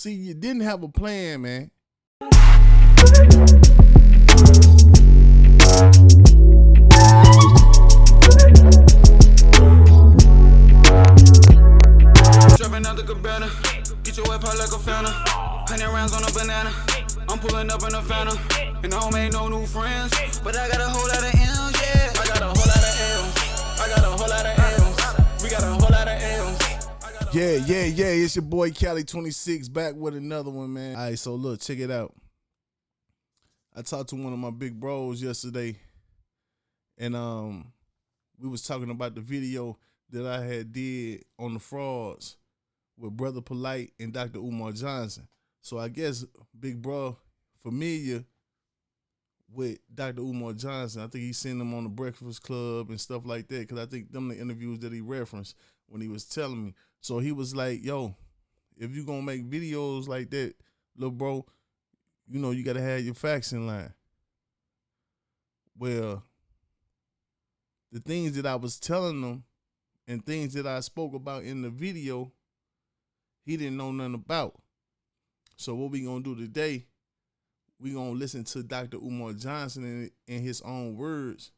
See, you didn't have a plan, man. Dropping out the cabana, get your whip out like a fountain. 100 rounds on a banana, I'm pulling up in a phantom. And I don't make no new friends, but I got a whole lot of M's, yeah. I got a whole lot of M's, I got a whole lot of M's. We got a whole lot of M's. Yeah, it's your boy Cali 26 back with another one, man. All right, so look, check it out. I talked to one of my big bros yesterday, and we was talking about the video that I had did on the frauds with Brother Polite and Dr. Umar Johnson. So I guess big bro familiar with Dr. Umar Johnson. I think he seen him on the Breakfast Club and stuff like that, because I think them the interviews that he referenced when he was telling me. So he was like, yo, if you gonna make videos like that, little bro, you know you gotta have your facts in line. Well, the things that I was telling them and things that I spoke about in the video, he didn't know nothing about. So what we gonna do today, we gonna listen to Dr. Umar Johnson in his own words,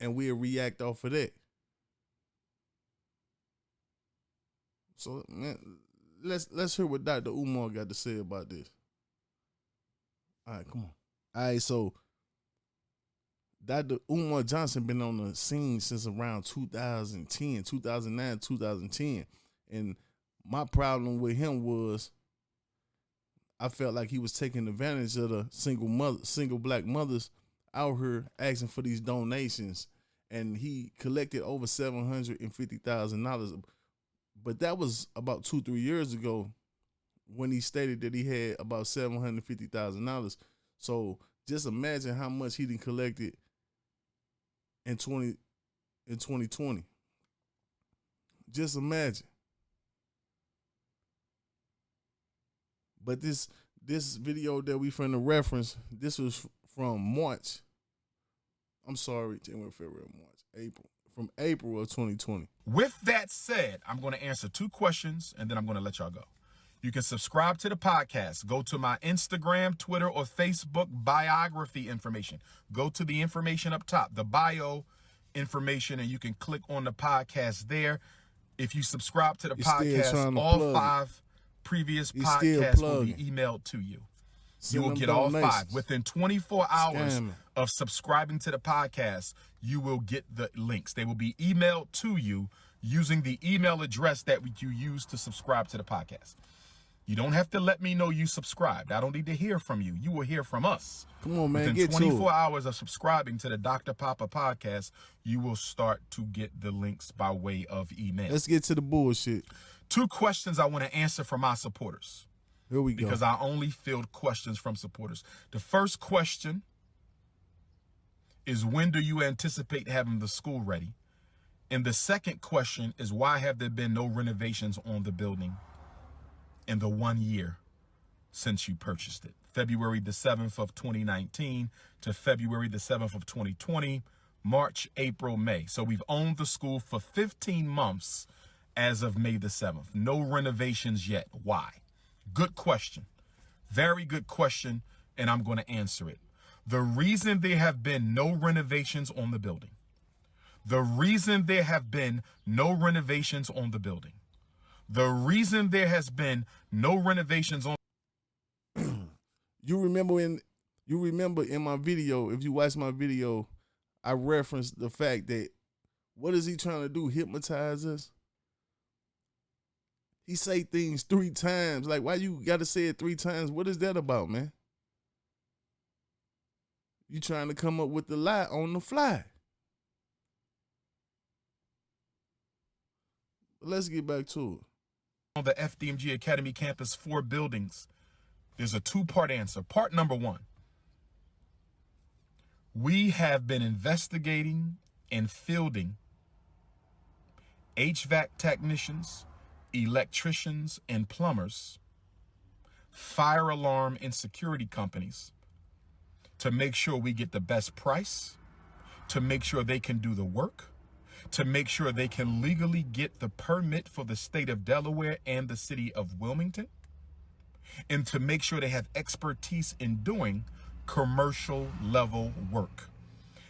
and we'll react off of that. So, man, let's hear what Dr. Umar got to say about this. All right, come on. All right, so Dr. Umar Johnson been on the scene since around 2010, 2009, 2010. And my problem with him was I felt like he was taking advantage of the single black mothers out here asking for these donations. And he collected over $750,000. But that was about 2-3 years ago when he stated that he had about $750,000. So just imagine how much he done collected in 2020. Just imagine. But this video that we finna reference, this was from March. I'm sorry, January, February, March, April. From April of 2020. With that said, I'm going to answer 2 questions and then I'm going to let y'all go. You can subscribe to the podcast. Go to my Instagram, Twitter, or Facebook biography information. Go to the information up top, the bio information, and you can click on the podcast there. If you subscribe to the podcast, all 5 previous podcasts will be emailed to you. You will get all 5. Within 24 hours of subscribing to the podcast, you will get the links. They will be emailed to you using the email address that you use to subscribe to the podcast. You don't have to let me know you subscribed. I don't need to hear from you. You will hear from us. Come on, man. Within 24 hours of subscribing to the Dr. Papa podcast, you will start to get the links by way of email. Let's get to the bullshit. 2 questions I want to answer from my supporters. Here we go. Because I only field questions from supporters. The first question is, when do you anticipate having the school ready? And the second question is, why have there been no renovations on the building in the 1 year since you purchased it? February the 7th of 2019 to February the 7th of 2020, March, April, May. So we've owned the school for 15 months as of May the 7th. No renovations yet. Why? Good question. Very good question, and I'm going to answer it. The reason there have been no renovations on the building, the reason there have been no renovations on the building, the reason there has been no renovations on... You remember in my video, if you watch my video, I referenced the fact that, what is he trying to do? Hypnotize us? He say things 3 times. Like, why you got to say it 3 times? What is that about, man? You trying to come up with the lie on the fly. Let's get back to it. On the DMG Academy Campus, 4 buildings, there's a 2-part answer. Part number 1. We have been investigating and fielding HVAC technicians, electricians, and plumbers, fire alarm and security companies to make sure we get the best price, to make sure they can do the work, to make sure they can legally get the permit for the state of Delaware and the city of Wilmington, and to make sure they have expertise in doing commercial level work.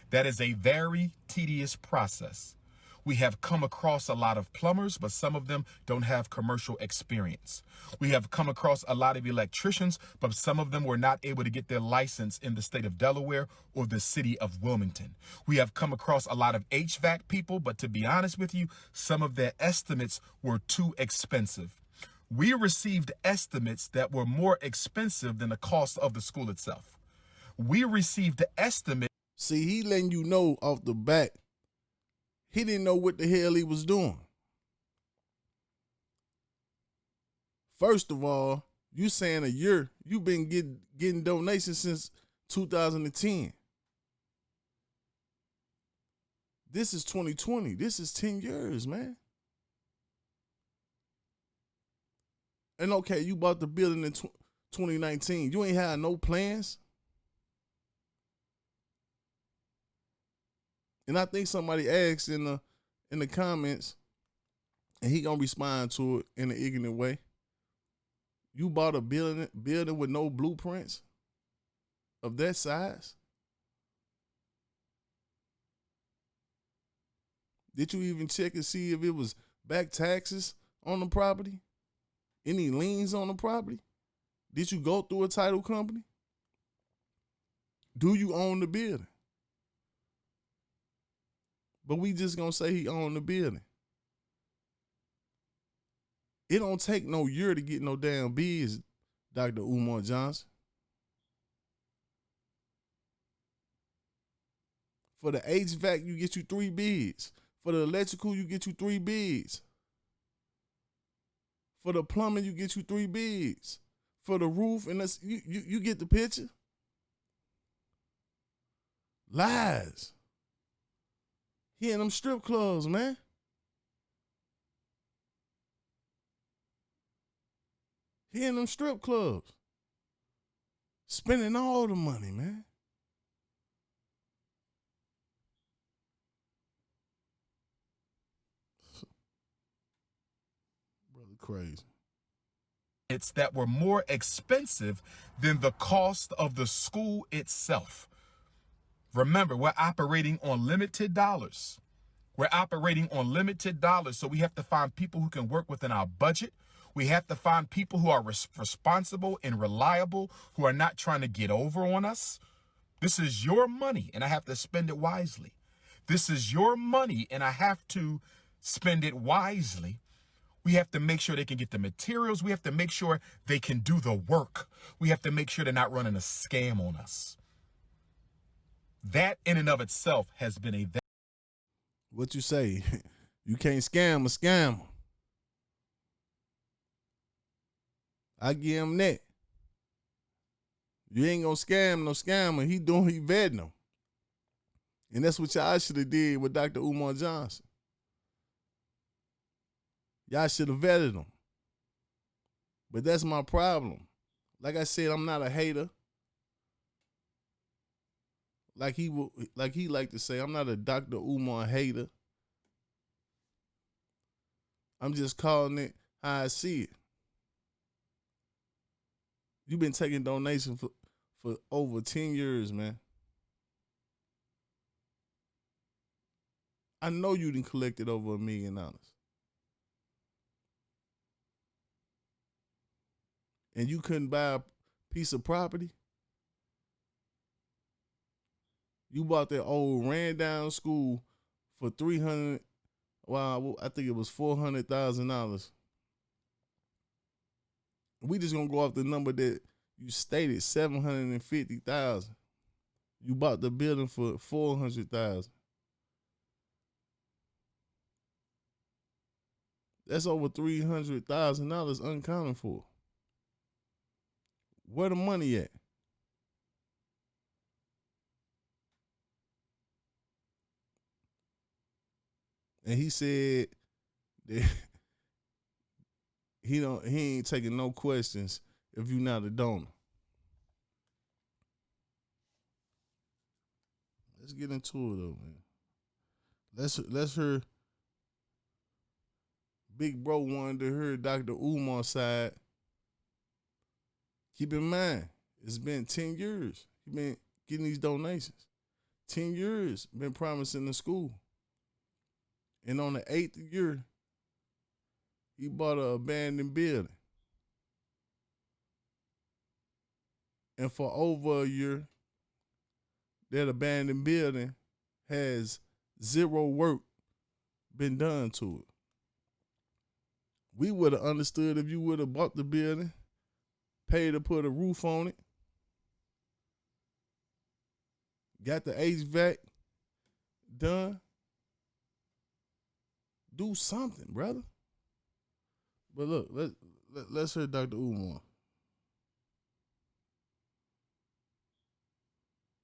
That is a very tedious process. We have come across a lot of plumbers, but some of them don't have commercial experience. We have come across a lot of electricians, but some of them were not able to get their license in the state of Delaware or the city of Wilmington. We have come across a lot of HVAC people, but to be honest with you, some of their estimates were too expensive. We received estimates that were more expensive than the cost of the school itself. We received the estimate. See, he letting you know off the bat, he didn't know what the hell he was doing. First of all, you saying a year, you been getting donations since 2010. This is 2020. This is 10 years, man. And okay, you bought the building in 2019. You ain't had no plans. And I think somebody asked in the comments, and he gonna respond to it in an ignorant way. You bought a building with no blueprints of that size? Did you even check and see if it was back taxes on the property? Any liens on the property? Did you go through a title company? Do you own the building? But we just gonna say he owned the building. It don't take no year to get no damn bids, Dr. Umar Johnson. For the HVAC, you get you 3 bids. For the electrical, you get you 3 bids. For the plumbing, you get you 3 bids. For the roof, and that's, you get the picture. Lies. He in them strip clubs, man. He in them strip clubs. Spending all the money, man. Brother crazy. It's that were more expensive than the cost of the school itself. Remember, we're operating on limited dollars. We're operating on limited dollars, so we have to find people who can work within our budget. We have to find people who are responsible and reliable, who are not trying to get over on us. This is your money, and I have to spend it wisely. This is your money, and I have to spend it wisely. We have to make sure they can get the materials. We have to make sure they can do the work. We have to make sure they're not running a scam on us. That in and of itself has been a... What you say? You can't scam a scammer. I give him that. You ain't gonna scam no scammer. He vetting them. And that's what y'all should have did with Dr. Umar Johnson. Y'all should have vetted him. But that's my problem. Like I said, I'm not a hater. Like he like to say, I'm not a Dr. Umar hater. I'm just calling it how I see it. You've been taking donations for over 10 years, man. I know you done collected over $1 million. And you couldn't buy a piece of property? You bought that old ran down school for $300,000. Well, I think it was $400,000. We just gonna go off the number that you stated, $750,000. You bought the building for $400,000. That's over $300,000 unaccounted for. Where the money at? And he said that he ain't taking no questions if you're not a donor. Let's get into it though, man. let's hear Big Bro wanted to hear Dr. Umar's side. Keep in mind, it's been 10 years. He been getting these donations. 10 years been promising the school. And on the 8th year, he bought an abandoned building. And for over a year, that abandoned building has zero work been done to it. We would have understood if you would have bought the building, paid to put a roof on it, got the HVAC done. Do something, brother. But look, let's hear Dr. Umar.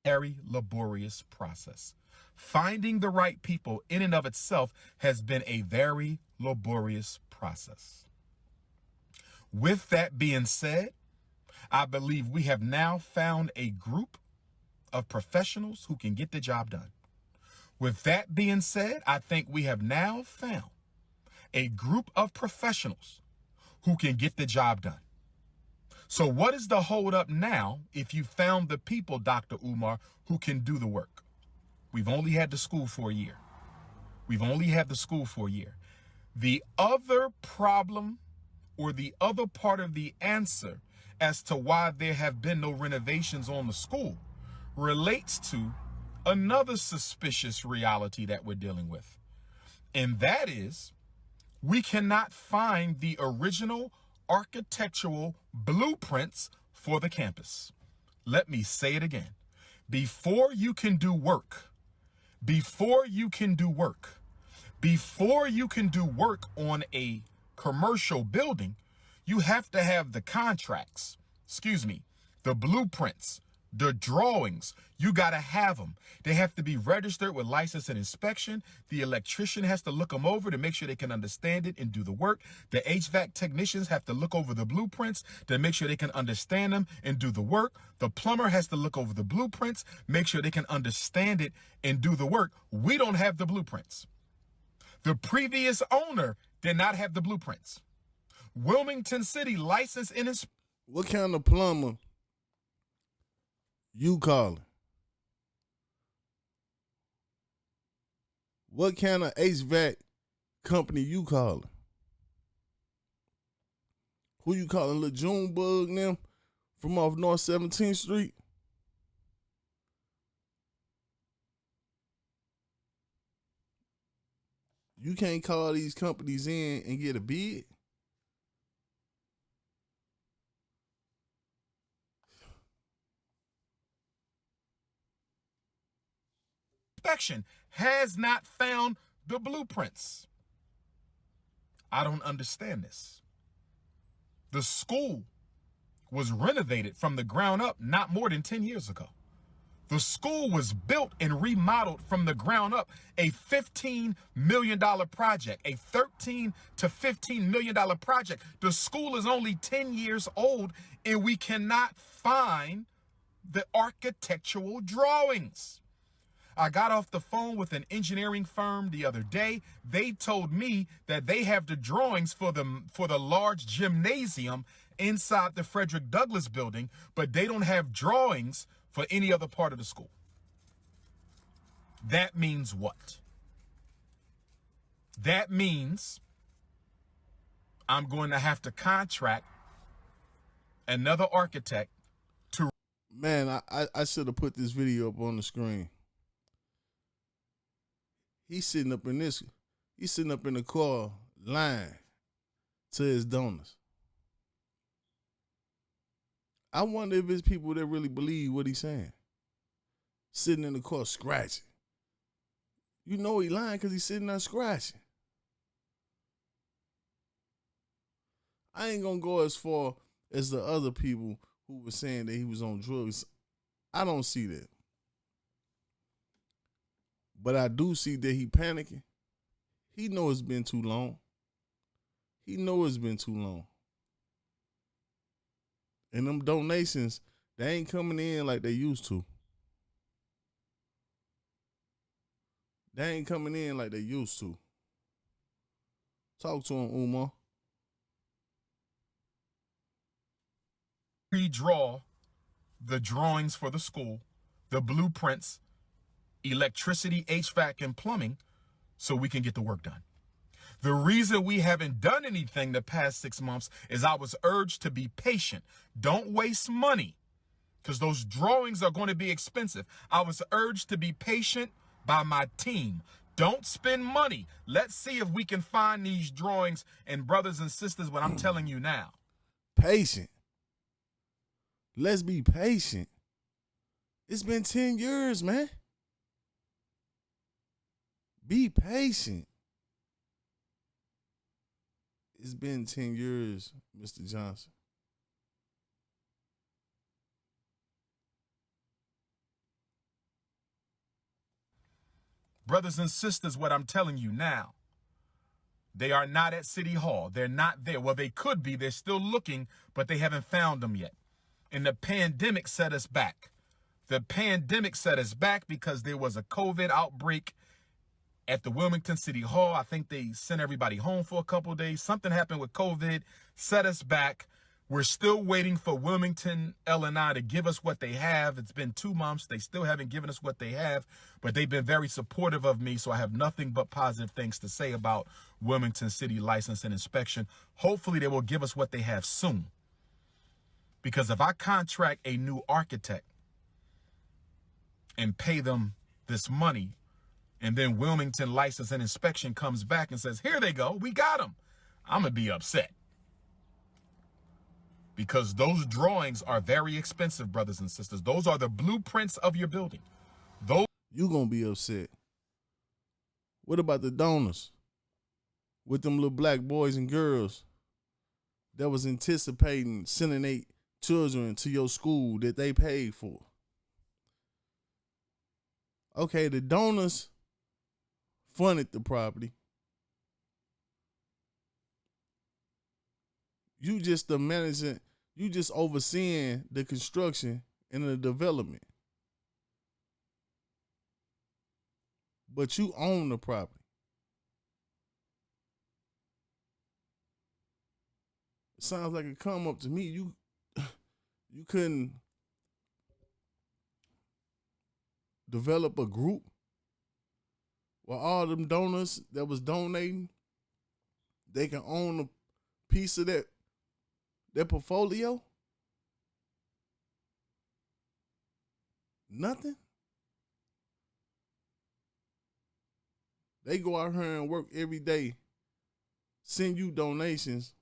Very laborious process. Finding the right people in and of itself has been a very laborious process. With that being said, I believe we have now found a group of professionals who can get the job done. With that being said, I think we have now found a group of professionals who can get the job done. So what is the holdup now if you found the people, Dr. Umar, who can do the work? We've only had the school for a year. The other problem or the other part of the answer as to why there have been no renovations on the school relates to another suspicious reality that we're dealing with. And that is, we cannot find the original architectural blueprints for the campus. Let me say it again. Before you can do work on a commercial building, you have to have the contracts, the blueprints, the drawings. You got to have them. They have to be registered with license and inspection. The electrician has to look them over to make sure they can understand it and do the work. The HVAC technicians have to look over the blueprints to make sure they can understand them and do the work. The plumber has to look over the blueprints, make sure they can understand it and do the work. We don't have the blueprints. The previous owner did not have the blueprints. Wilmington City license and inspection. What kind of plumber you calling? What kind of HVAC company you calling? Who you calling? Lil Junebug and them from off North 17th Street? You can't call these companies in and get a bid. Inspection has not found the blueprints. I don't understand this. The school was renovated from the ground up not more than 10 years ago. The school was built and remodeled from the ground up, a $15 million project, a $13 to $15 million project. The school is only 10 years old and we cannot find the architectural drawings. I got off the phone with an engineering firm the other day. They told me that they have the drawings for the large gymnasium inside the Frederick Douglass building, but they don't have drawings for any other part of the school. That means what? That means I'm going to have to contract another architect to... Man, I should have put this video up on the screen. He's sitting up in the car lying to his donors. I wonder if it's people that really believe what he's saying. Sitting in the car scratching. You know he lying because he's sitting there scratching. I ain't gonna go as far as the other people who were saying that he was on drugs. I don't see that. But I do see that he panicking. He know it's been too long. And them donations, they ain't coming in like they used to. They ain't coming in like they used to. Talk to him, Umar. Redraw the drawings for the school, the blueprints, electricity, HVAC, and plumbing, so we can get the work done. The reason we haven't done anything the past 6 months is I was urged to be patient. Don't waste money, because those drawings are going to be expensive. I was urged to be patient by my team. Don't spend money. Let's see if we can find these drawings. And brothers and sisters, what I'm telling you now. Patient. Let's be patient. It's been 10 years, man. Be patient. It's been 10 years, Mr. Johnson. Brothers and sisters, what I'm telling you now. They are not at City Hall. They're not there. Well, they could be. They're still looking, but they haven't found them yet. And the pandemic set us back. The pandemic set us back because there was a COVID outbreak at the Wilmington City Hall. I think they sent everybody home for a couple of days. Something happened with COVID, set us back. We're still waiting for Wilmington L&I to give us what they have. It's been 2 months. They still haven't given us what they have, but they've been very supportive of me, so I have nothing but positive things to say about Wilmington City License and Inspection. Hopefully they will give us what they have soon. Because if I contract a new architect and pay them this money, and then Wilmington License and Inspection comes back and says, here they go, we got them, I'm going to be upset. Because those drawings are very expensive, brothers and sisters. Those are the blueprints of your building. You gonna be upset. What about the donors? With them little black boys and girls that was anticipating sending their children to your school that they paid for. Okay, the donors funded the property. You just the managing, you just overseeing the construction and the development. But you own the property. It sounds like a come up to me. You couldn't develop a group where all them donors that was donating, they can own a piece of that portfolio? Nothing. They go out here and work every day, send you donations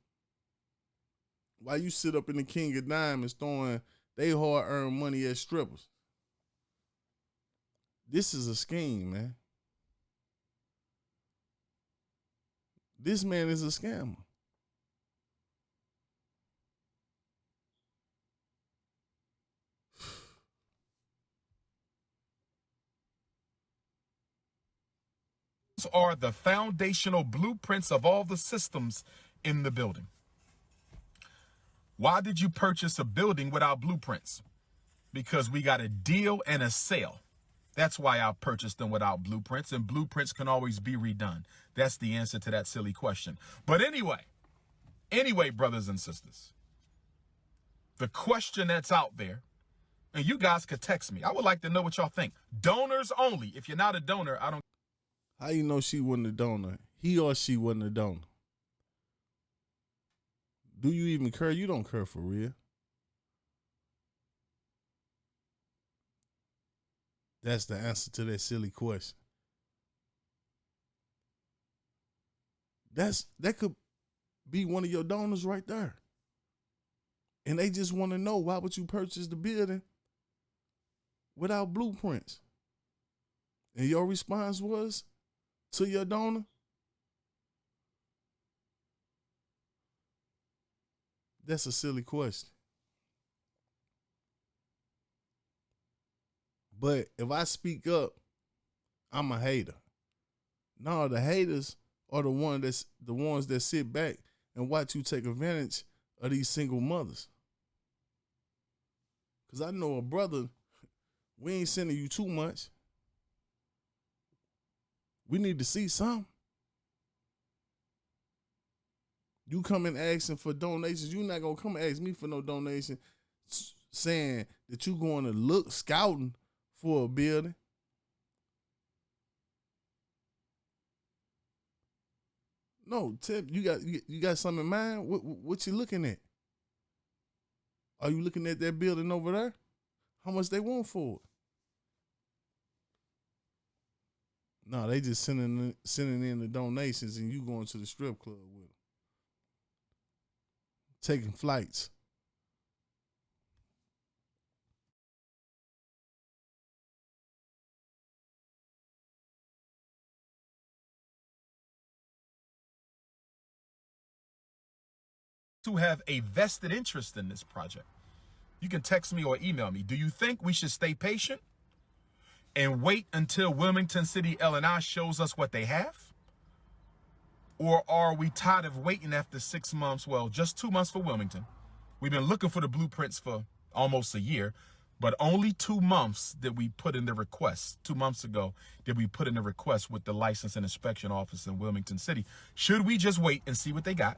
while you sit up in the King of Diamonds throwing they hard-earned money at strippers. This is a scheme, man. This man is a scammer. Are the foundational blueprints of all the systems in the building. Why did you purchase a building without blueprints? Because we got a deal and a sale. That's why I purchased them without blueprints, and blueprints can always be redone. That's the answer to that silly question. But anyway, brothers and sisters, the question that's out there, and you guys could text me. I would like to know what y'all think. Donors only. If you're not a donor, I don't. How you know she wasn't a donor? He or she wasn't a donor. Do you even care? You don't care for real. That's the answer to that silly question. That could be one of your donors right there. And they just want to know, why would you purchase the building without blueprints? And your response was, to your donor? That's a silly question. But if I speak up, I'm a hater. No, the haters are the ones that sit back and watch you take advantage of these single mothers. Cause I know a brother, we ain't sending you too much. We need to see some. You come in asking for donations. You not gonna come and ask me for no donation, saying that you going to look scouting for a building. No, Tip, you got something in mind? What you looking at? Are you looking at that building over there? How much they want for it? No, they just sending in the donations and you going to the strip club with them. Taking flights. To have a vested interest in this project. You can text me or email me. Do you think we should stay patient and wait until Wilmington City L&I shows us what they have? Or are we tired of waiting after 6 months? Well, just 2 months for Wilmington. We've been looking for the blueprints for almost a year, but only 2 months did we put in the request. 2 months ago did we put in the request with the License and Inspection Office in Wilmington City. Should we just wait and see what they got?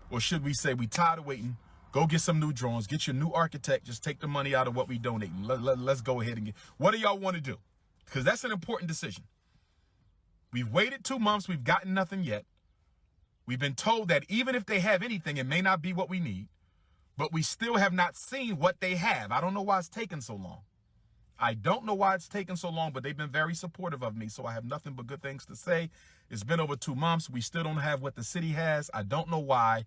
Or should we say we tired of waiting, go get some new drawings, get your new architect, just take the money out of what we donating. Let's go ahead and get, what do y'all want to do? Because that's an important decision. We've waited 2 months, we've gotten nothing yet. We've been told that even if they have anything, it may not be what we need, but we still have not seen what they have. I don't know why it's taken so long. I don't know why it's taken so long, but they've been very supportive of me, so I have nothing but good things to say. It's been over 2 months. We still don't have what the city has. I don't know why.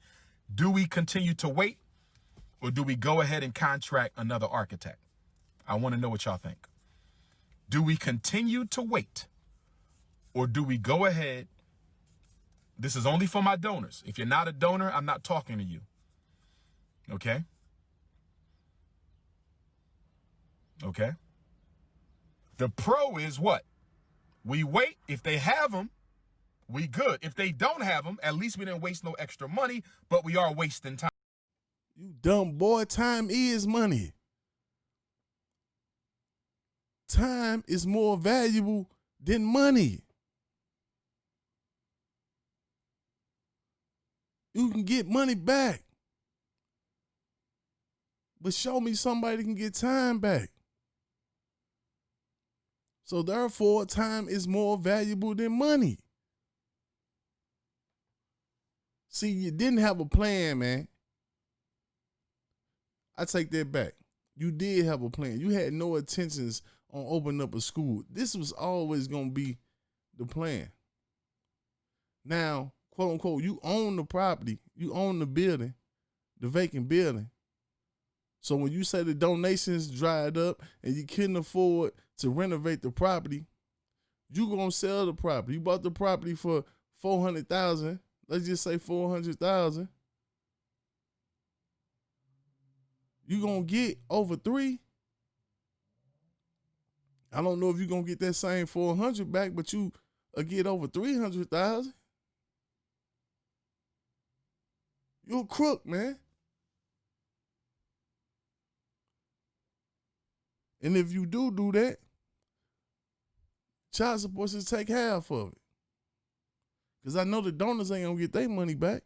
Do we continue to wait, or do we go ahead and contract another architect? I want to know what y'all think. Do we continue to wait, or do we go ahead? This is only for my donors. If you're not a donor, I'm not talking to you. Okay? Okay? The pro is what? We wait. If they have them, we good. If they don't have them, at least we didn't waste no extra money, but we are wasting time. You dumb boy, time is money. Time is more valuable than money. You can get money back, but show me somebody that can get time back. So therefore, time is more valuable than money. See, you didn't have a plan, man. I take that back. You did have a plan. You had no intentions on opening up a school. This was always going to be the plan. Now, quote unquote, you own the property. You own the building, the vacant building. So when you say the donations dried up and you couldn't afford to renovate the property, you going to sell the property. You bought the property for $400,000. Let's just say $400,000. You going to get over $3. I don't know if you're going to get that same $400 back, but you get over $300,000. You're a crook, man. And if you do that, child support should take half of it. Because I know the donors ain't going to get their money back.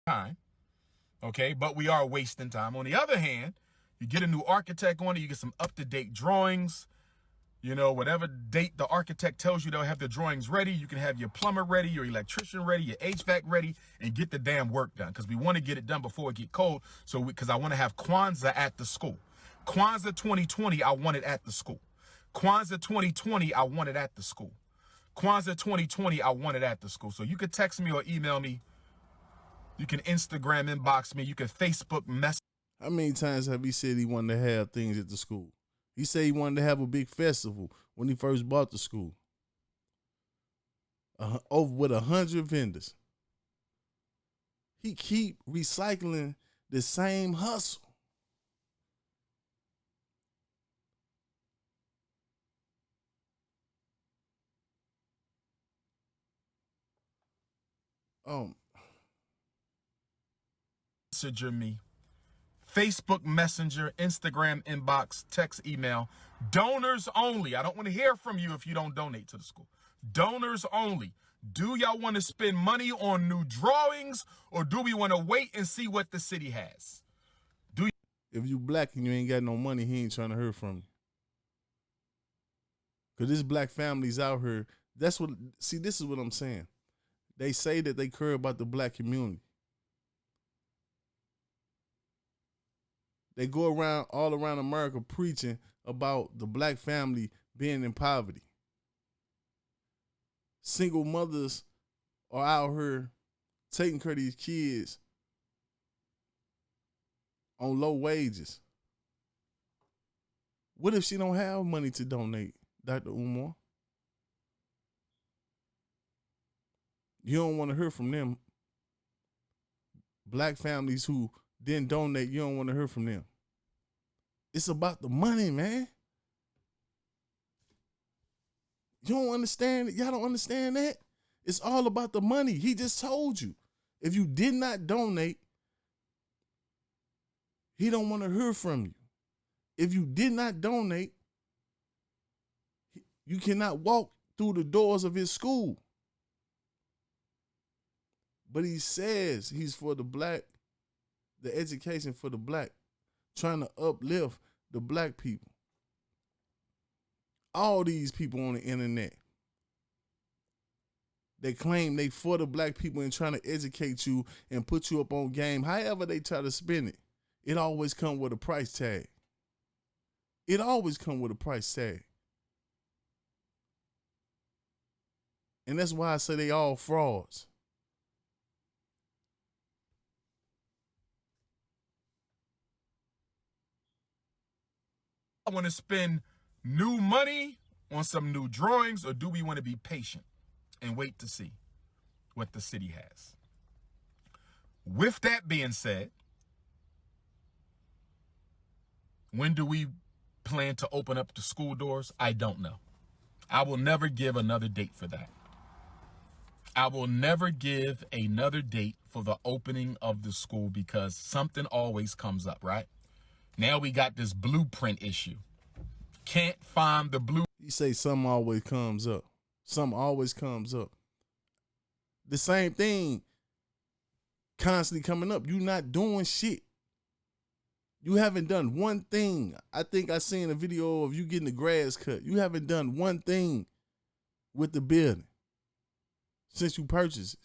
Time, okay, but we are wasting time. On the other hand, you get a new architect on it, you get some up-to-date drawings. You know, whatever date the architect tells you they'll have the drawings ready, you can have your plumber ready, your electrician ready, your HVAC ready, and get the damn work done. Because we want to get it done before it get cold. So, because I want to have Kwanzaa at the school. Kwanzaa 2020, I want it at the school. Kwanzaa 2020, I want it at the school. Kwanzaa 2020, I want it at the school. So you can text me or email me. You can Instagram inbox me. You can Facebook message. How many times have he said he wanted to have things at the school? He said he wanted to have a big festival when he first bought the school. Over with 100 vendors. He keep recycling the same hustle. Messenger me, Facebook Messenger, Instagram inbox, text, email. Donors only. I don't want to hear from you if you don't donate to the school. Donors only. Do y'all want to spend money on new drawings, or do we want to wait and see what the city has? If you black and you ain't got no money, he ain't trying to hear from you. Because there's black families out here. This is what I'm saying. They say that they care about the black community. They go around all around America preaching about the black family being in poverty. Single mothers are out here taking care of these kids on low wages. What if she don't have money to donate, Dr. Umar? You don't want to hear from them. Black families who didn't donate, you don't want to hear from them. It's about the money, man. You don't understand it? Y'all don't understand that? It's all about the money. He just told you. If you did not donate, he don't want to hear from you. If you did not donate, you cannot walk through the doors of his school. But he says he's for the black, the education for the black, trying to uplift the black people. All these people on the internet, they claim they for the black people and trying to educate you and put you up on game. However they try to spin it, it always come with a price tag. It always come with a price tag. And that's why I say they all frauds. I want to spend new money on some new drawings, or do we want to be patient and wait to see what the city has? With that being said, when do we plan to open up the school doors? I don't know. I will never give another date for that. I will never give another date for the opening of the school because something always comes up, right? Now we got this blueprint issue. Can't find the blue. You say something always comes up. Something always comes up. The same thing constantly coming up. You not doing shit. You haven't done one thing. I think I seen a video of you getting the grass cut. You haven't done one thing with the building since you purchased it.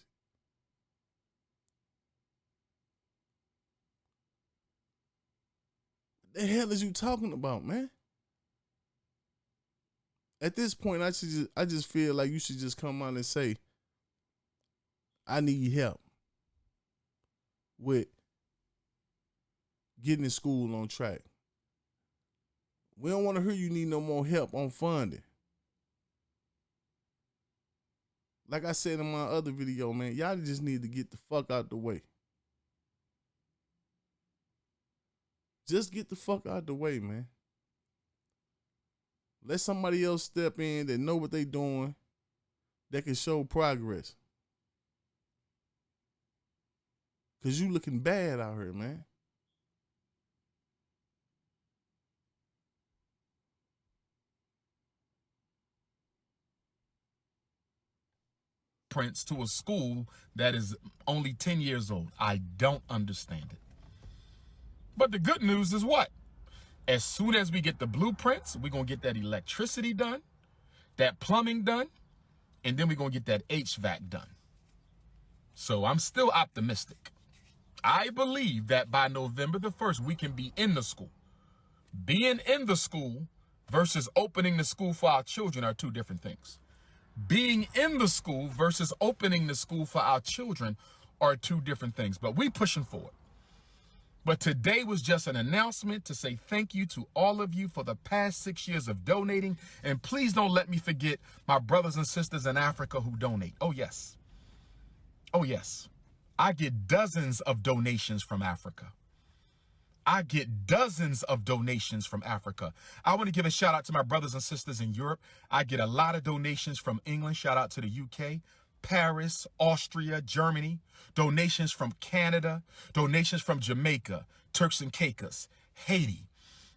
What the hell is you talking about, man? At this point, I just feel like you should just come on and say, I need help with getting the school on track. We don't want to hear you need no more help on funding. Like I said in my other video, man, y'all just need to get the fuck out the way. Just get the fuck out the way, man. Let somebody else step in that know what they doing, that can show progress. Cause you looking bad out here, man. Prints to a school that is only 10 years old. I don't understand it. But the good news is what? As soon as we get the blueprints, we're going to get that electricity done, that plumbing done, and then we're going to get that HVAC done. So I'm still optimistic. I believe that by November the 1st, we can be in the school. Being in the school versus opening the school for our children are two different things. Being in the school versus opening the school for our children are two different things, but we pushing forward. But today was just an announcement to say thank you to all of you for the past 6 years of donating. And please don't let me forget my brothers and sisters in Africa who donate. Oh, yes. Oh, yes. I get dozens of donations from Africa. I get dozens of donations from Africa. I want to give a shout out to my brothers and sisters in Europe. I get a lot of donations from England. Shout out to the UK. Paris, Austria, Germany, donations from Canada, donations from Jamaica, Turks and Caicos, Haiti,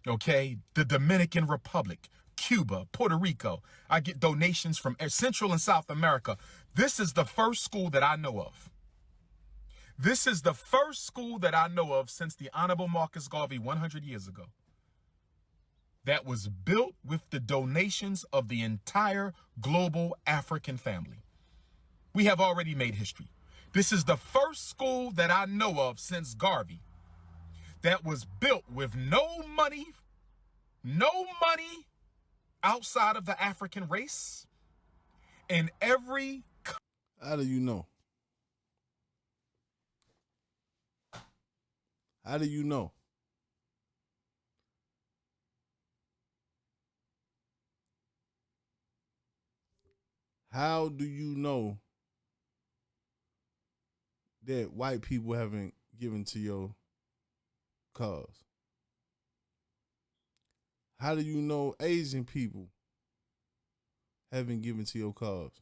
okay, the Dominican Republic, Cuba, Puerto Rico. I get donations from Central and South America. This is the first school that I know of. This is the first school that I know of since the Honorable Marcus Garvey 100 years ago that was built with the donations of the entire global African family. We have already made history. This is the first school that I know of since Garvey that was built with no money outside of the African race, and every... How do you know? How do you know? How do you know that white people haven't given to your cause? How do you know Asian people haven't given to your cause?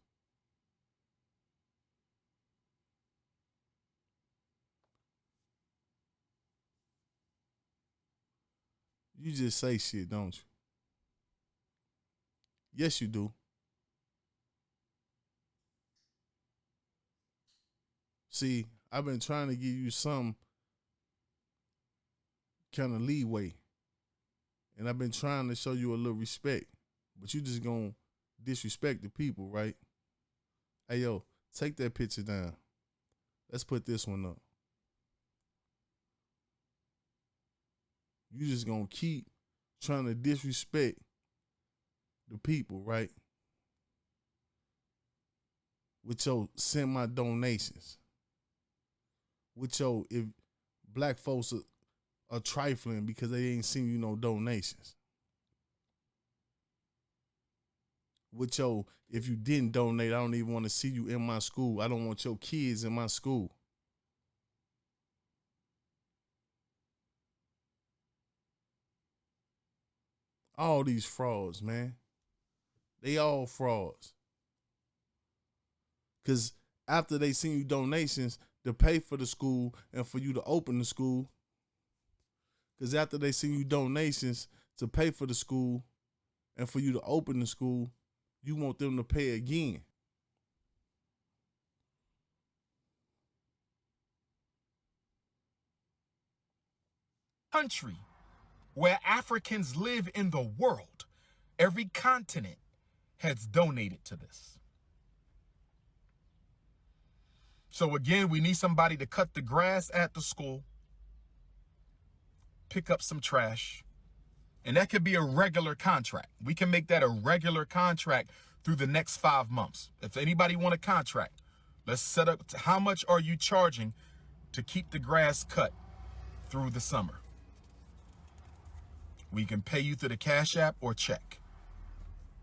You just say shit, don't you? Yes, you do. See, I've been trying to give you some kind of leeway. And I've been trying to show you a little respect. But you just gonna disrespect the people, right? Hey, yo, take that picture down. Let's put this one up. You just gonna keep trying to disrespect the people, right? With your send my donations. With your, if black folks are trifling because they ain't seen you no donations. With your, if you didn't donate, I don't even want to see you in my school. I don't want your kids in my school. All these frauds, man. They all frauds. Because after they send you donations to pay for the school and for you to open the school, because after they send you donations to pay for the school and for you to open the school, you want them to pay again. Country where Africans live in the world, every continent has donated to this. So again, we need somebody to cut the grass at the school, pick up some trash, and that could be a regular contract. We can make that a regular contract through the next 5 months. If anybody want a contract, let's set up, how much are you charging to keep the grass cut through the summer? We can pay you through the Cash App or check.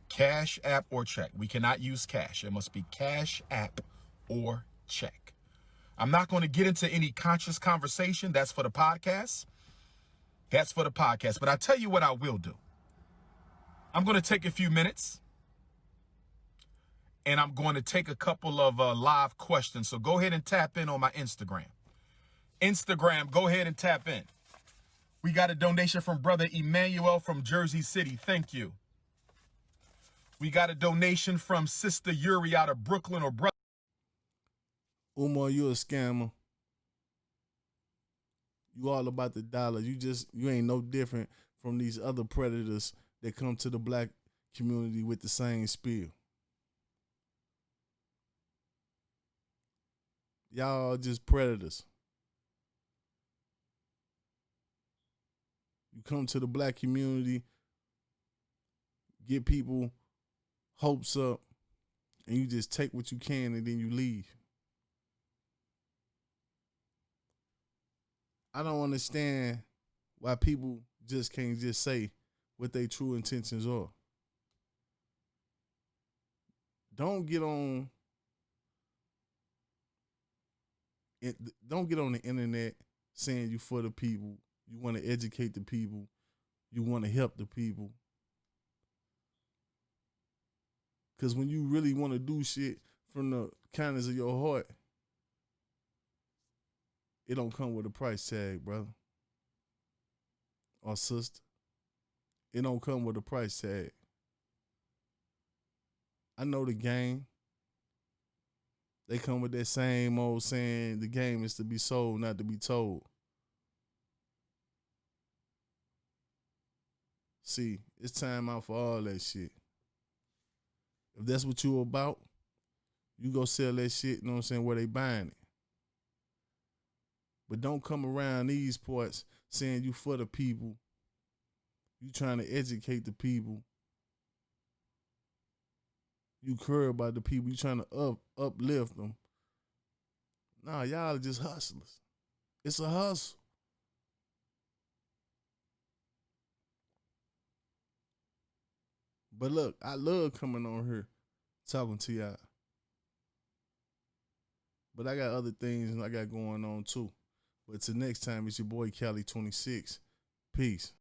Cash App or check. We cannot use cash. It must be Cash App or check. I'm not going to get into any conscious conversation. That's for the podcast. That's for the podcast. But I tell you what I will do. I'm going to take a few minutes and I'm going to take a couple of live questions. So go ahead and tap in on my Instagram. Instagram, go ahead and tap in. We got a donation from Brother Emmanuel from Jersey City. Thank you. We got a donation from Sister Yuri out of Brooklyn or Brother. Umar, you a scammer. You all about the dollar. You ain't no different from these other predators that come to the black community with the same spiel. Y'all are just predators. You come to the black community, get people hopes up, and you just take what you can and then you leave. I don't understand why people just can't just say what their true intentions are. Don't get on the internet saying you for the people. You want to educate the people. You want to help the people. Because when you really want to do shit from the kindness of your heart, it don't come with a price tag, brother or sister. It don't come with a price tag. I know the game. They come with that same old saying, the game is to be sold, not to be told. See, it's time out for all that shit. If that's what you about, you go sell that shit, you know what I'm saying, where they buying it. But don't come around these parts saying you for the people. You trying to educate the people. You care about the people. You trying to uplift them. Nah, y'all are just hustlers. It's a hustle. But look, I love coming on here talking to y'all. But I got other things I got going on too. But till next time, it's your boy Cali 26. Peace.